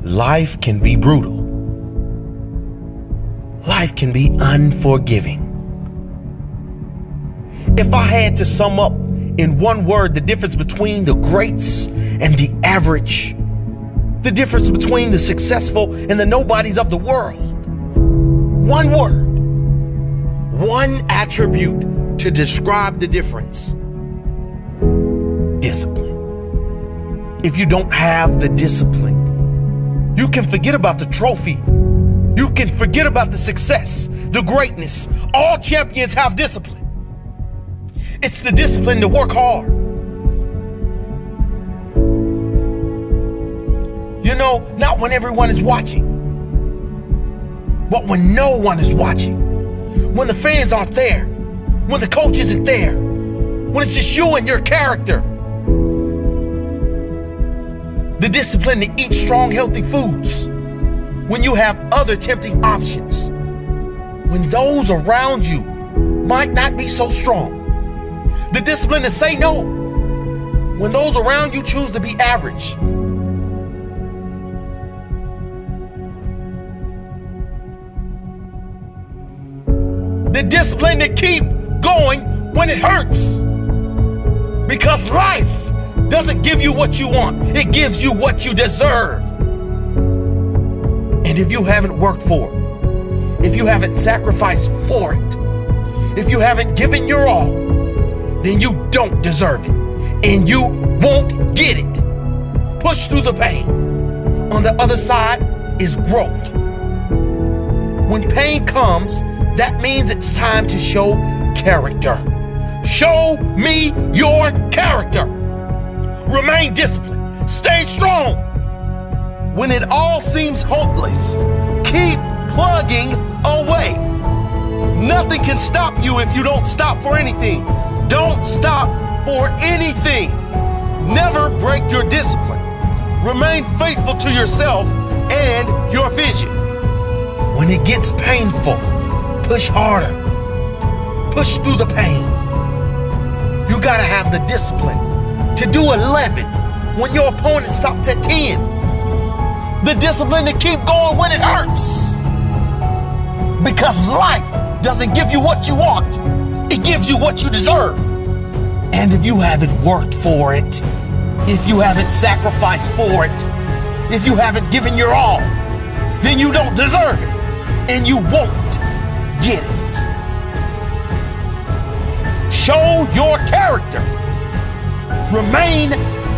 life can be brutal. Life can be unforgiving. If I had to sum up in one word the difference between the greats and the average, the difference between the successful and the nobodies of the world, one word, one attribute to describe the difference: discipline. If you don't have the discipline, you can forget about the trophy. You can forget about the success, the greatness. All champions have discipline. It's the discipline to work hard. You know, not when everyone is watching, but when no one is watching. When the fans aren't there. When the coach isn't there. When it's just you and your character. The discipline to eat strong, healthy foods when you have other tempting options. When those around you might not be so strong. The discipline to say no when those around you choose to be average. The discipline to keep going when it hurts. Because life doesn't give you what you want. It gives you what you deserve. And if you haven't worked for it, if you haven't sacrificed for it, if you haven't given your all, then you don't deserve it. And you won't get it. Push through the pain. On the other side is growth. When pain comes, that means it's time to show character. Show me your character. Remain disciplined. Stay strong. When it all seems hopeless, keep plugging away. Nothing can stop you if you don't stop for anything. Don't stop for anything. Never break your discipline. Remain faithful to yourself and your vision. When it gets painful, push harder. Push through the pain. You gotta have the discipline to do 11 when your opponent stops at 10. The discipline to keep going when it hurts. Because life doesn't give you what you want. It gives you what you deserve. And if you haven't worked for it, if you haven't sacrificed for it, if you haven't given your all, then you don't deserve it. And you won't get it. Show your character. Remain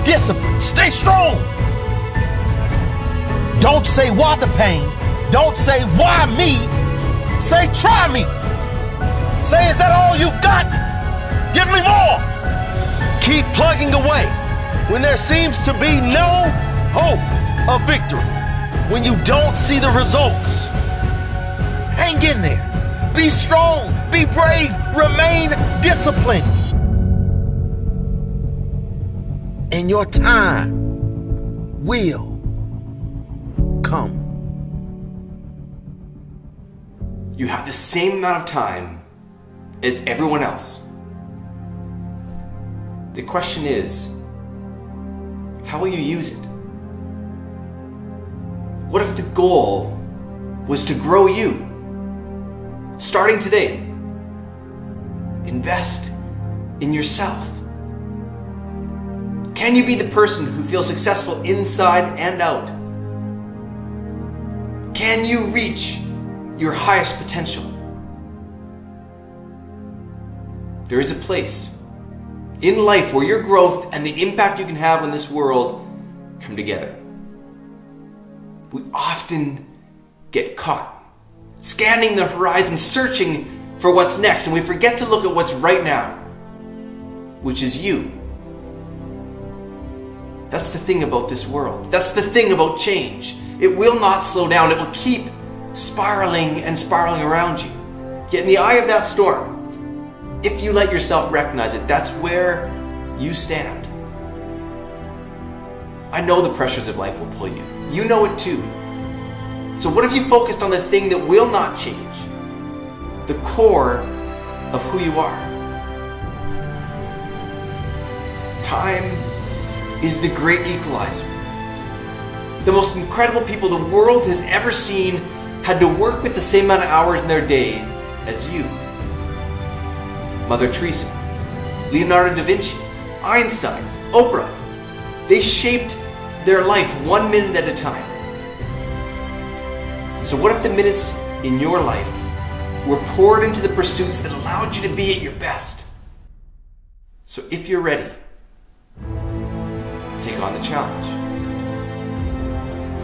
disciplined. Stay strong. Don't say why the pain. Don't say why me. Say try me. Say, is that all you've got? Give me more. Keep plugging away when there seems to be no hope of victory. When you don't see the results. Hang in there. Be strong. Be brave. Remain disciplined. And your time will come. You have the same amount of time as everyone else. The question is, how will you use it? What if the goal was to grow you? Starting today, invest in yourself. Can you be the person who feels successful inside and out? Can you reach your highest potential? There is a place in life where your growth and the impact you can have on this world come together. We often get caught scanning the horizon, searching for what's next, and we forget to look at what's right now, which is you. That's the thing about this world. That's the thing about change. It will not slow down. It will keep spiraling and spiraling around you. Yet in the eye of that storm, if you let yourself recognize it, that's where you stand. I know the pressures of life will pull you. You know it too. So what if you focused on the thing that will not change? The core of who you are. Time is the great equalizer. The most incredible people the world has ever seen had to work with the same amount of hours in their day as you. Mother Teresa, Leonardo da Vinci, Einstein, Oprah. They shaped their life 1 minute at a time. So what if the minutes in your life were poured into the pursuits that allowed you to be at your best? So if you're ready, take on the challenge.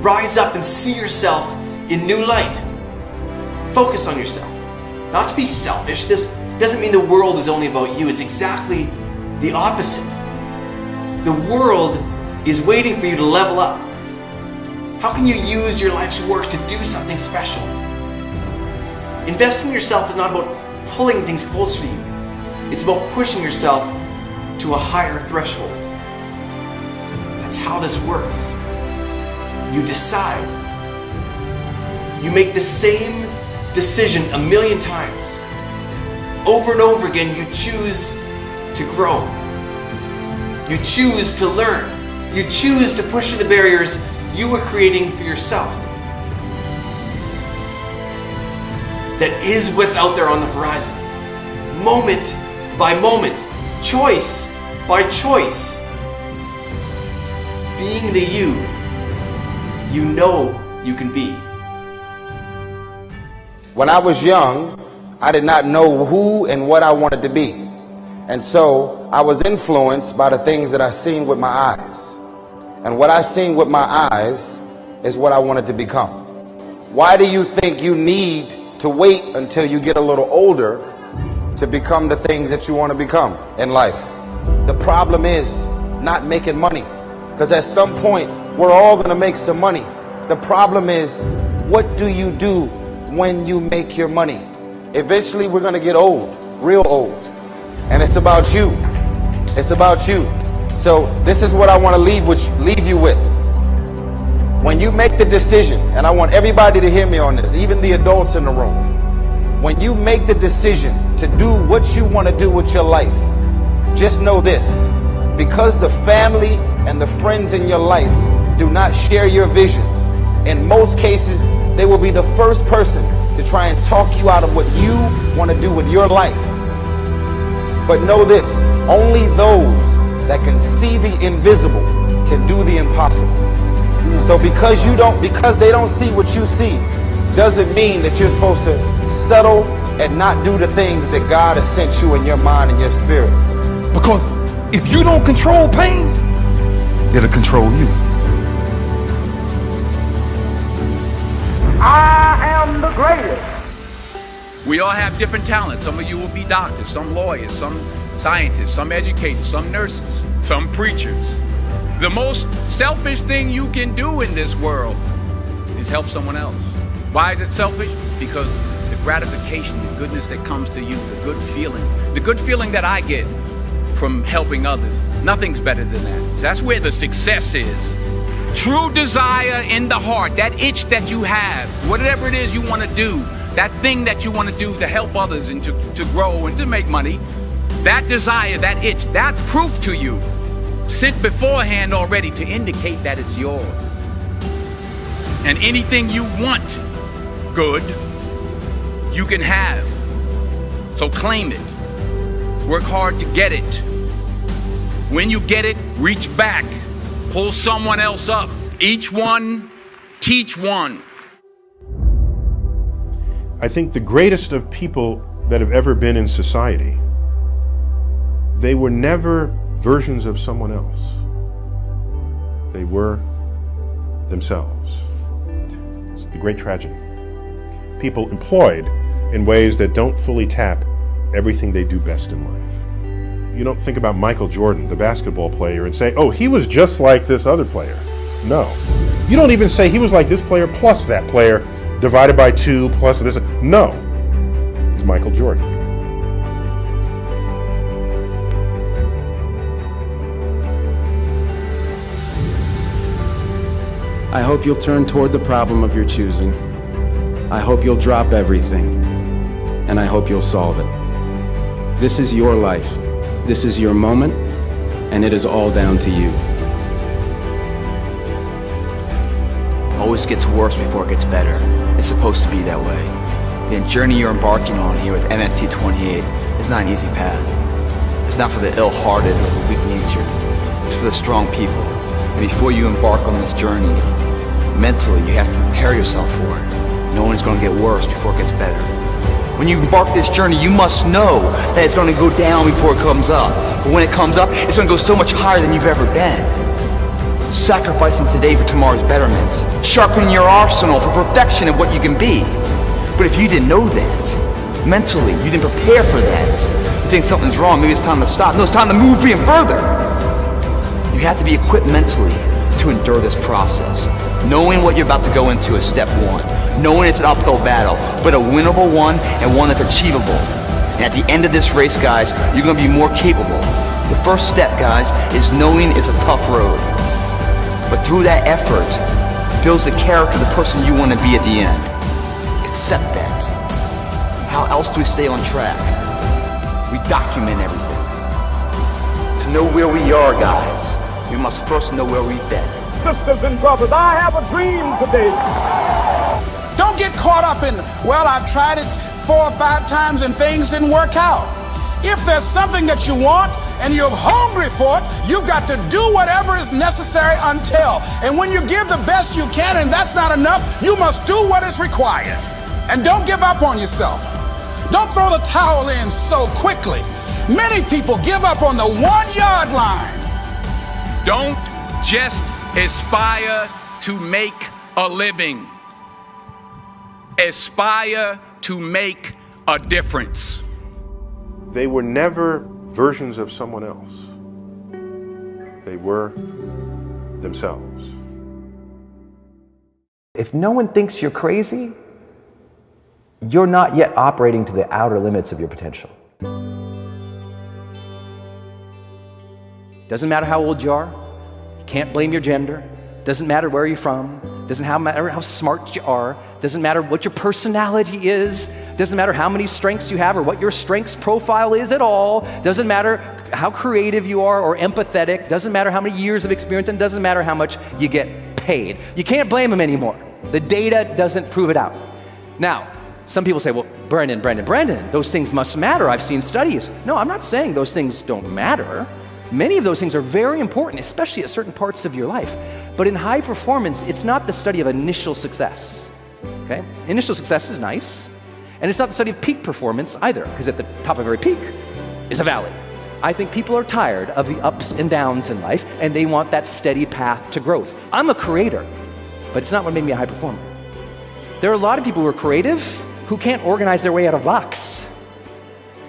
Rise up and see yourself in new light. Focus on yourself. Not to be selfish. This doesn't mean the world is only about you. It's exactly the opposite. The world is waiting for you to level up. How can you use your life's work to do something special? Investing in yourself is not about pulling things closer to you. It's about pushing yourself to a higher threshold. That's how this works. You decide. You make the same decision a million times. Over and over again, you choose to grow. You choose to learn. You choose to push through the barriers you were creating for yourself. That is what's out there on the horizon. Moment by moment, choice by choice. Being the you know you can be. When I was young, I did not know who and what I wanted to be. And so I was influenced by the things that I seen with my eyes. And what I seen with my eyes is what I wanted to become. Why do you think you need to wait until you get a little older to become the things that you want to become in life? The problem is not making money, because at some point we're all going to make some money. The problem is, what do you do when you make your money? Eventually we're going to get old, real old, and it's about you. It's about you. So this is what I want to leave you with. When you make the decision, and I want everybody to hear me on this, even the adults in the room, when you make the decision to do what you want to do with your life, just know this: because the family and the friends in your life do not share your vision, in most cases they will be the first person to try and talk you out of what you want to do with your life. But know this: only those that can see the invisible can do the impossible. So because they don't see what you see, doesn't mean that you're supposed to settle and not do the things that God has sent you in your mind and your spirit. Because if you don't control pain, it'll control you. I am the greatest. We all have different talents. Some of you will be doctors, some lawyers, some scientists, some educators, some nurses, some preachers. The most selfish thing you can do in this world is help someone else. Why is it selfish? Because the gratification, the goodness that comes to you, the good feeling that I get from helping others, nothing's better than that. That's where the success is. True desire in the heart, that itch that you have, whatever it is you want to do, that thing that you want to do to help others and to grow and to make money, that desire, that itch, that's proof to you, sent beforehand already to indicate that it's yours. And anything you want good, you can have. So claim it. Work hard to get it. When you get it, reach back. Pull someone else up. Each one, teach one. I think the greatest of people that have ever been in society, they were never versions of someone else. They were themselves. It's the great tragedy. People employed in ways that don't fully tap everything they do best in life. You don't think about Michael Jordan, the basketball player, and say, oh, he was just like this other player. No. You don't even say he was like this player plus that player divided by 2 plus this. No. He's Michael Jordan. I hope you'll turn toward the problem of your choosing. I hope you'll drop everything, and I hope you'll solve it. This is your life. This is your moment, and it is all down to you. always gets worse before it gets better. It's supposed to be that way. The journey you're embarking on here with MFT 28 is not an easy path. It's not for the ill-hearted or the weak-natured. It's for the strong people. And before you embark on this journey, mentally you have to prepare yourself for it, knowing it's going to get worse before it gets better. When you embark this journey, you must know that it's going to go down before it comes up. But when it comes up, it's going to go so much higher than you've ever been. Sacrificing today for tomorrow's betterment. Sharpening your arsenal for perfection of what you can be. But if you didn't know that, mentally, you didn't prepare for that, you think something's wrong, maybe it's time to stop. No, it's time to move even further. You have to be equipped mentally to endure this process. Knowing what you're about to go into is step one. Knowing it's an uphill battle, but a winnable one and one that's achievable. And at the end of this race, guys, you're going to be more capable. The first step, guys, is knowing it's a tough road. But through that effort, builds the character of the person you want to be at the end. Accept that. How else do we stay on track? We document everything. To know where we are, guys, we must first know where we've been. Sisters and brothers, I have a dream today. Don't get caught up in, well, I've tried it 4 or 5 times and things didn't work out. If there's something that you want and you're hungry for it, you've got to do whatever is necessary until. And when you give the best you can and that's not enough, you must do what is required. And don't give up on yourself. Don't throw the towel in so quickly. Many people give up on the 1-yard line. Don't just aspire to make a living. Aspire to make a difference. They were never versions of someone else. They were themselves. If no one thinks you're crazy, you're not yet operating to the outer limits of your potential. Doesn't matter how old you are. You can't blame your gender. Doesn't matter where you're from. Doesn't matter how smart you are. Doesn't matter what your personality is. Doesn't matter how many strengths you have or what your strengths profile is at all. Doesn't matter how creative you are or empathetic. Doesn't matter how many years of experience, and doesn't matter how much you get paid. You can't blame them anymore. The data doesn't prove it out. Now, some people say, well, Brendan, those things must matter. I've seen studies. No, I'm not saying those things don't matter. Many of those things are very important, especially at certain parts of your life. But in high performance, it's not the study of initial success. Okay? Initial success is nice. And it's not the study of peak performance either, because at the top of every peak is a valley. I think people are tired of the ups and downs in life, and they want that steady path to growth. I'm a creator, but it's not what made me a high performer. There are a lot of people who are creative who can't organize their way out of a box.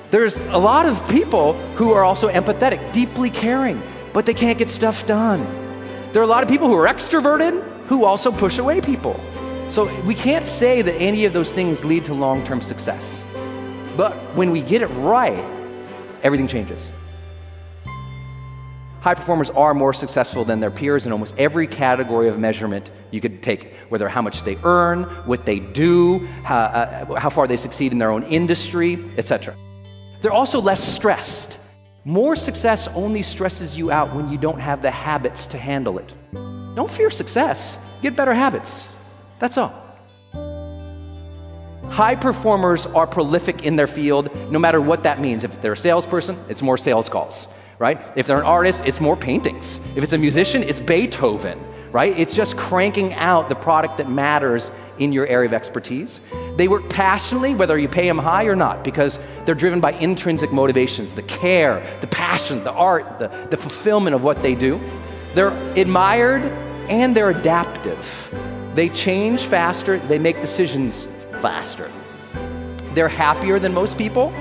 There's a lot of people who are also empathetic, deeply caring, but they can't get stuff done. There are a lot of people who are extroverted who also push away people. So we can't say that any of those things lead to long-term success. But when we get it right, everything changes. High performers are more successful than their peers in almost every category of measurement you could take, whether how much they earn, what they do, how far they succeed in their own industry, etc. They're also less stressed. More success only stresses you out when you don't have the habits to handle it. Don't fear success, get better habits. That's all. High performers are prolific in their field, no matter what that means. If they're a salesperson, it's more sales calls, right? If they're an artist, it's more paintings. If it's a musician, it's Beethoven, right? It's just cranking out the product that matters in your area of expertise. They work passionately, whether you pay them high or not, because they're driven by intrinsic motivations, the care, the passion, the art, the fulfillment of what they do. They're admired and they're adaptive. They change faster, they make decisions faster. They're happier than most people,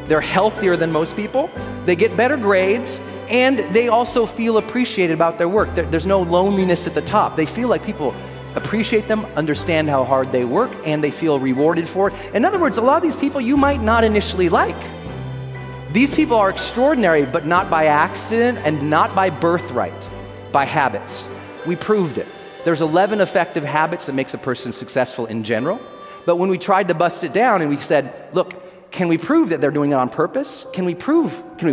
they're healthier than most people, they get better grades, and they also feel appreciated about their work. There's no loneliness at the top. They feel like people appreciate them, understand how hard they work, and they feel rewarded for it. In other words, a lot of these people you might not initially like. These people are extraordinary, but not by accident and not by birthright, by habits. We proved it. There's 11 effective habits that makes a person successful in general. But when we tried to bust it down and we said, look, can we prove that they're doing it on purpose? Can we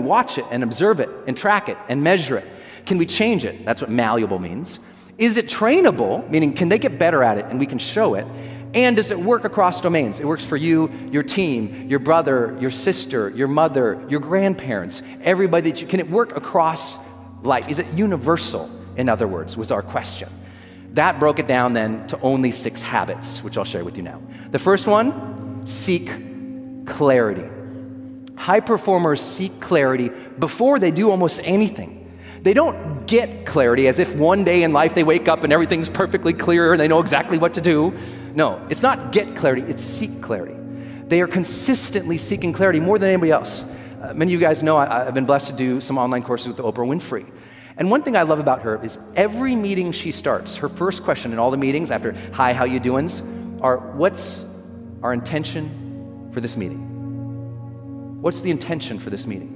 watch it and observe it and track it and measure it? Can we change it? That's what malleable means. Is it trainable? Meaning, can they get better at it and we can show it? And does it work across domains? It works for you, your team, your brother, your sister, your mother, your grandparents, everybody that you, can it work across life? Is it universal, in other words, was our question. That broke it down then to only 6 habits, which I'll share with you now. The first one, seek clarity. High performers seek clarity before they do almost anything. They don't get clarity as if one day in life they wake up and everything's perfectly clear and they know exactly what to do. No, it's not get clarity, it's seek clarity. They are consistently seeking clarity more than anybody else. Many of you guys know I've been blessed to do some online courses with Oprah Winfrey. And one thing I love about her is every meeting she starts, her first question in all the meetings after, hi, how you doings, are what's our intention for this meeting? What's the intention for this meeting?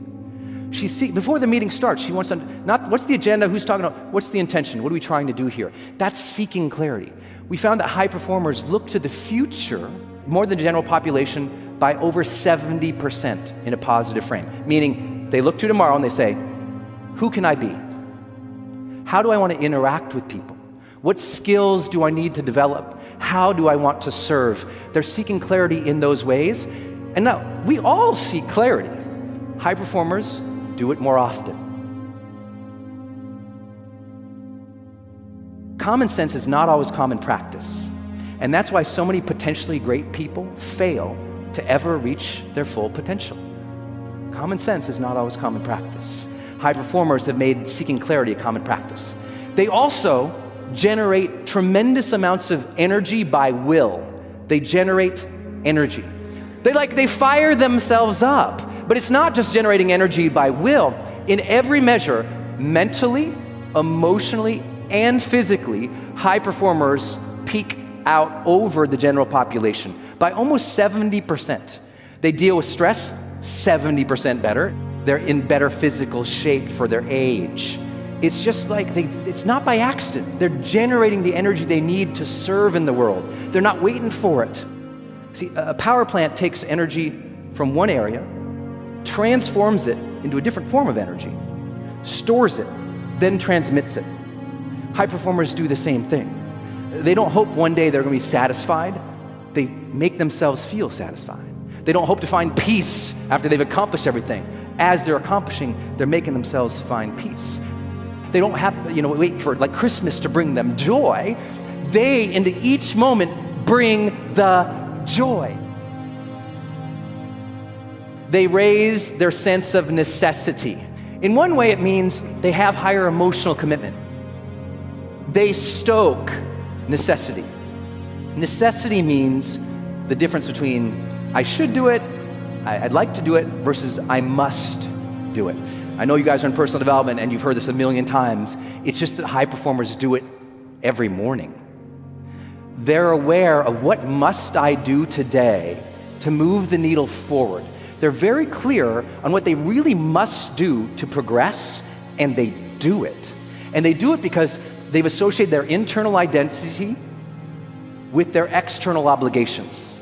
Before the meeting starts, she wants to, not what's the agenda, who's talking about, what's the intention, what are we trying to do here? That's seeking clarity. We found that high performers look to the future more than the general population by over 70% in a positive frame. Meaning, they look to tomorrow and they say, who can I be? How do I want to interact with people? What skills do I need to develop? How do I want to serve? They're seeking clarity in those ways. And now, we all seek clarity. High performers do it more often. Common sense is not always common practice. And that's why so many potentially great people fail to ever reach their full potential. Common sense is not always common practice. High performers have made seeking clarity a common practice. They also generate tremendous amounts of energy by will. They generate energy. They fire themselves up. But it's not just generating energy by will. In every measure, mentally, emotionally, and physically, high performers peak out over the general population by almost 70%. They deal with stress 70% better. They're in better physical shape for their age. It's just like it's not by accident. They're generating the energy they need to serve in the world. They're not waiting for it. See, a power plant takes energy from one area, transforms it into a different form of energy, stores it, then transmits it. High performers do the same thing. They don't hope one day they're going to be satisfied. They make themselves feel satisfied. They don't hope to find peace after they've accomplished everything. As they're accomplishing, they're making themselves find peace. They don't have, wait for like Christmas to bring them joy. They, into each moment, bring the joy. They raise their sense of necessity. In one way, it means they have higher emotional commitment. They stoke necessity. Necessity means the difference between I should do it, I'd like to do it, versus I must do it. I know you guys are in personal development and you've heard this a million times. It's just that high performers do it every morning. They're aware of what must I do today to move the needle forward. They're very clear on what they really must do to progress, and they do it. And they do it because they've associated their internal identity with their external obligations.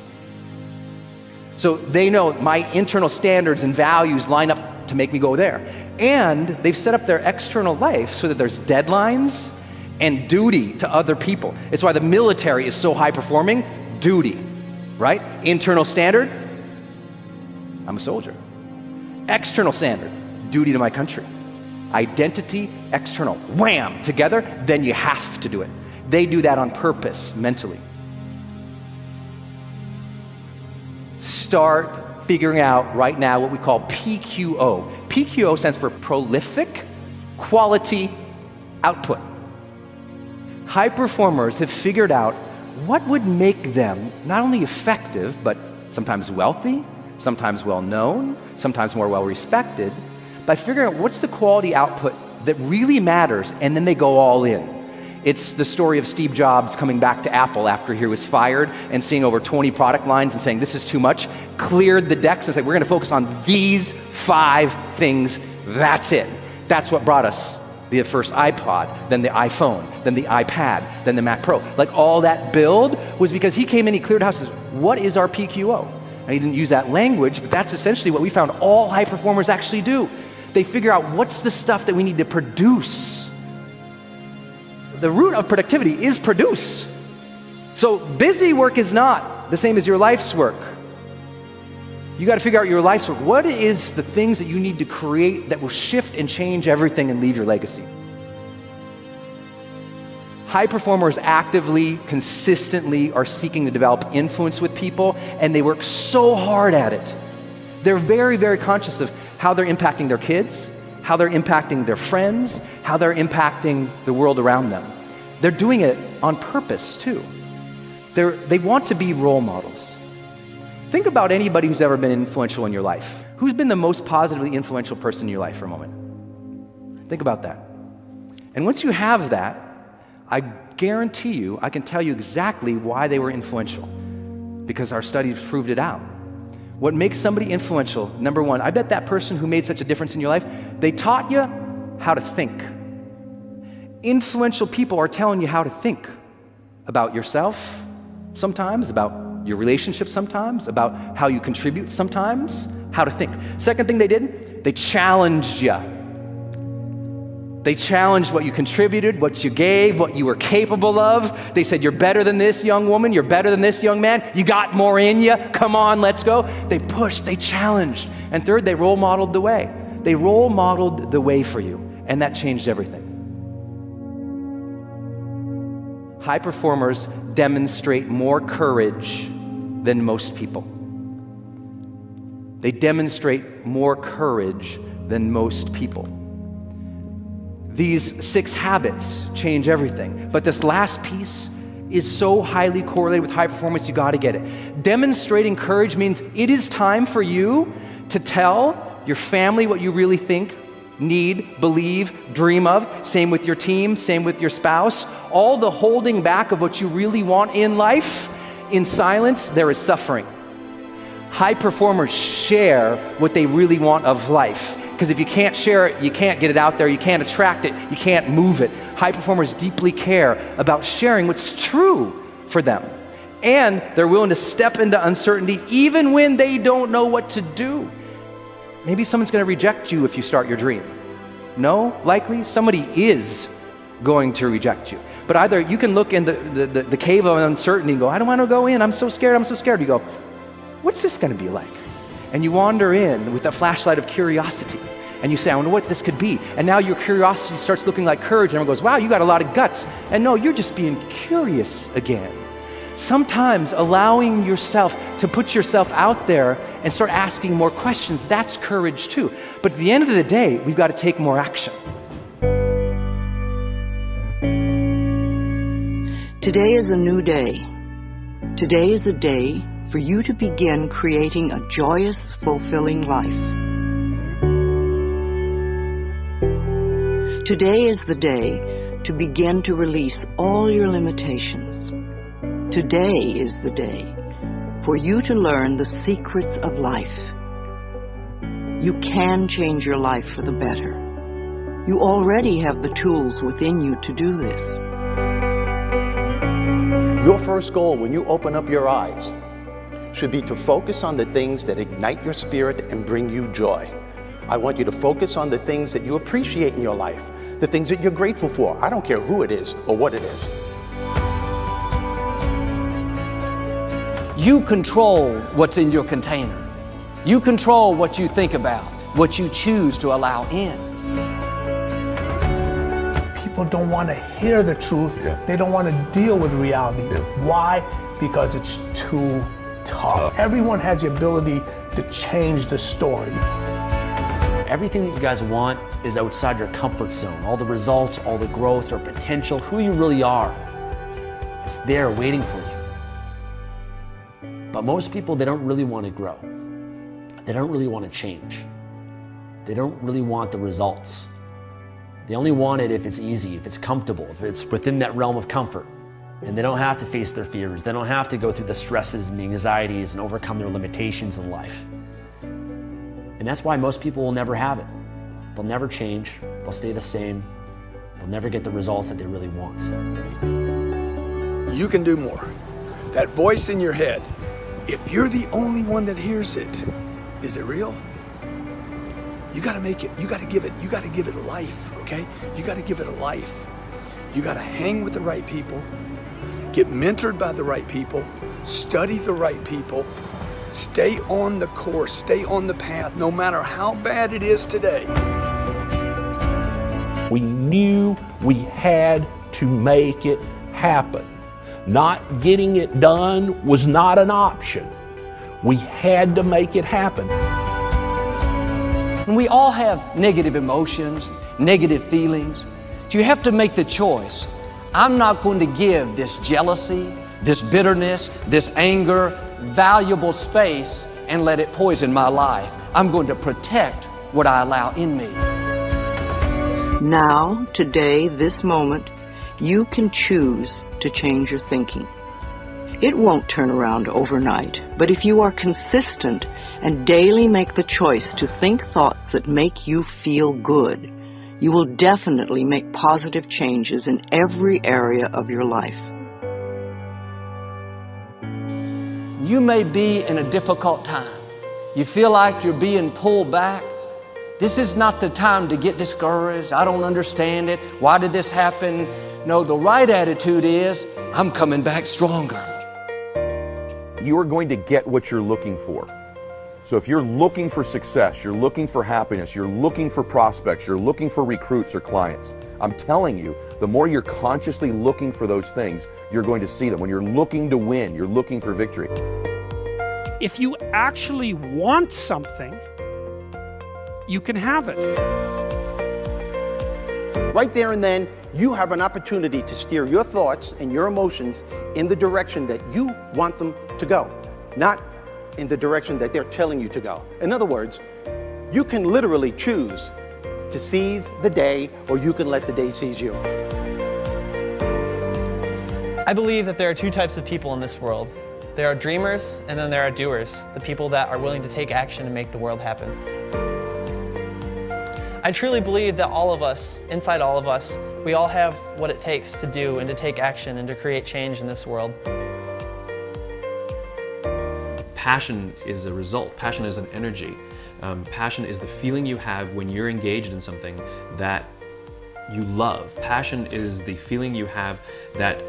So they know my internal standards and values line up to make me go there. And they've set up their external life so that there's deadlines and duty to other people. It's why the military is so high performing. Duty, right? Internal standard, I'm a soldier. External standard, duty to my country. Identity, external, wham, together, then you have to do it. They do that on purpose, mentally. Start figuring out right now what we call PQO. PQO stands for prolific quality output. High performers have figured out what would make them not only effective, but sometimes wealthy, sometimes well-known, sometimes more well-respected, by figuring out what's the quality output that really matters, and then they go all in. It's the story of Steve Jobs coming back to Apple after he was fired and seeing over 20 product lines and saying, this is too much, cleared the decks and said, we're going to focus on these 5 things. That's it. That's what brought us the first iPod, then the iPhone, then the iPad, then the Mac Pro. Like all that build was because he came in, he cleared house and said, what is our PQO? And he didn't use that language, but that's essentially what we found all high performers actually do. They figure out what's the stuff that we need to produce the root of productivity is produce. So busy work is not the same as your life's work. You got to figure out your life's work. What is the things that you need to create that will shift and change everything and leave your legacy? High performers actively, consistently are seeking to develop influence with people, and they work so hard at it. They're very, very conscious of how they're impacting their kids, how they're impacting their friends, how they're impacting the world around them. They're doing it on purpose, too. They want to be role models. Think about anybody who's ever been influential in your life. Who's been the most positively influential person in your life for a moment? Think about that. And once you have that, I guarantee you, I can tell you exactly why they were influential, because our studies proved it out. What makes somebody influential, number one, I bet that person who made such a difference in your life, they taught you how to think. Influential people are telling you how to think about yourself sometimes, about your relationship sometimes, about how you contribute sometimes, how to think. Second thing they did, they challenged you. They challenged what you contributed, what you gave, what you were capable of. They said, you're better than this young woman, you're better than this young man, you got more in you, come on, let's go. They pushed, they challenged. And third, they role modeled the way. They role modeled the way for you, and that changed everything. High performers demonstrate more courage than most people. They demonstrate more courage than most people. These 6 habits change everything. But this last piece is so highly correlated with high performance, you gotta get it. Demonstrating courage means it is time for you to tell your family what you really think, need, believe, dream of. Same with your team, same with your spouse. All the holding back of what you really want in life, in silence, there is suffering. High performers share what they really want of life. Because if you can't share it, you can't get it out there, you can't attract it, you can't move it. High performers deeply care about sharing what's true for them. And they're willing to step into uncertainty even when they don't know what to do. Maybe someone's going to reject you if you start your dream. No, likely somebody is going to reject you. But either you can look in the cave of uncertainty and go, I don't want to go in, I'm so scared, I'm so scared. You go, what's this going to be like? And you wander in with a flashlight of curiosity. And you say, I wonder what this could be. And now your curiosity starts looking like courage. And everyone goes, wow, you got a lot of guts. And no, you're just being curious again. Sometimes allowing yourself to put yourself out there and start asking more questions, that's courage too. But at the end of the day, we've got to take more action. Today is a new day. Today is a day for you to begin creating a joyous, fulfilling life. Today is the day to begin to release all your limitations. Today is the day for you to learn the secrets of life. You can change your life for the better. You already have the tools within you to do this. Your first goal when you open up your eyes should be to focus on the things that ignite your spirit and bring you joy. I want you to focus on the things that you appreciate in your life, the things that you're grateful for. I don't care who it is or what it is. You control what's in your container. You control what you think about, what you choose to allow in. People don't want to hear the truth. Yeah. They don't want to deal with reality. Yeah. Why? Because it's too tough. Everyone has the ability to change the story. Everything that you guys want is outside your comfort zone. All the results, all the growth, your potential, who you really are, it's there waiting for you. But most people, they don't really want to grow. They don't really want to change. They don't really want the results. They only want it if it's easy, if it's comfortable, if it's within that realm of comfort. And they don't have to face their fears. They don't have to go through the stresses and the anxieties and overcome their limitations in life. And that's why most people will never have it. They'll never change. They'll stay the same. They'll never get the results that they really want. You can do more. That voice in your head, if you're the only one that hears it, is it real? You gotta make it, you gotta give it life, okay? You gotta give it a life. You got to hang with the right people, get mentored by the right people, study the right people, stay on the course, stay on the path, no matter how bad it is today. We knew we had to make it happen. Not getting it done was not an option. We had to make it happen. And we all have negative emotions, negative feelings. So you have to make the choice. I'm not going to give this jealousy, this bitterness, this anger, valuable space and let it poison my life. I'm going to protect what I allow in me. Now, today, this moment, you can choose to change your thinking. It won't turn around overnight, but if you are consistent and daily make the choice to think thoughts that make you feel good, you will definitely make positive changes in every area of your life. You may be in a difficult time. You feel like you're being pulled back. This is not the time to get discouraged. I don't understand it. Why did this happen? No, the right attitude is, I'm coming back stronger. You are going to get what you're looking for. So if you're looking for success, you're looking for happiness, you're looking for prospects, you're looking for recruits or clients, I'm telling you, the more you're consciously looking for those things, you're going to see them. When you're looking to win, you're looking for victory. If you actually want something, you can have it. Right there and then, you have an opportunity to steer your thoughts and your emotions in the direction that you want them to go, not in the direction that they're telling you to go. In other words, you can literally choose to seize the day, or you can let the day seize you. I believe that there are two types of people in this world. There are dreamers, and then there are doers, the people that are willing to take action and make the world happen. I truly believe that all of us, inside all of us, we all have what it takes to do and to take action and to create change in this world. Passion is a result. Passion is an energy. Passion is the feeling you have when you're engaged in something that you love. Passion is the feeling you have that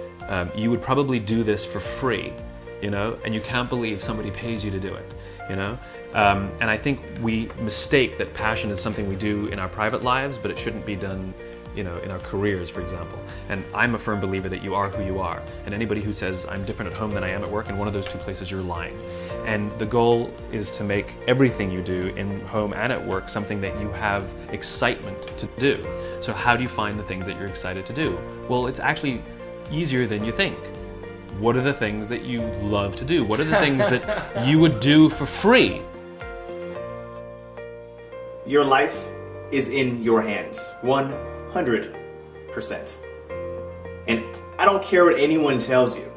you would probably do this for free, you know, and you can't believe somebody pays you to do it, you know? And I think we mistake that passion is something we do in our private lives, but it shouldn't be done, you know, in our careers, for example. And I'm a firm believer that you are who you are. And anybody who says, I'm different at home than I am at work, in one of those two places, you're lying. And the goal is to make everything you do in home and at work something that you have excitement to do. So how do you find the things that you're excited to do? Well, it's actually easier than you think. What are the things that you love to do? What are the things that you would do for free? Your life is in your hands, 100%. And I don't care what anyone tells you.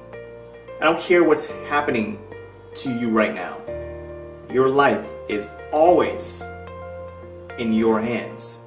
I don't care what's happening to you right now. Your life is always in your hands.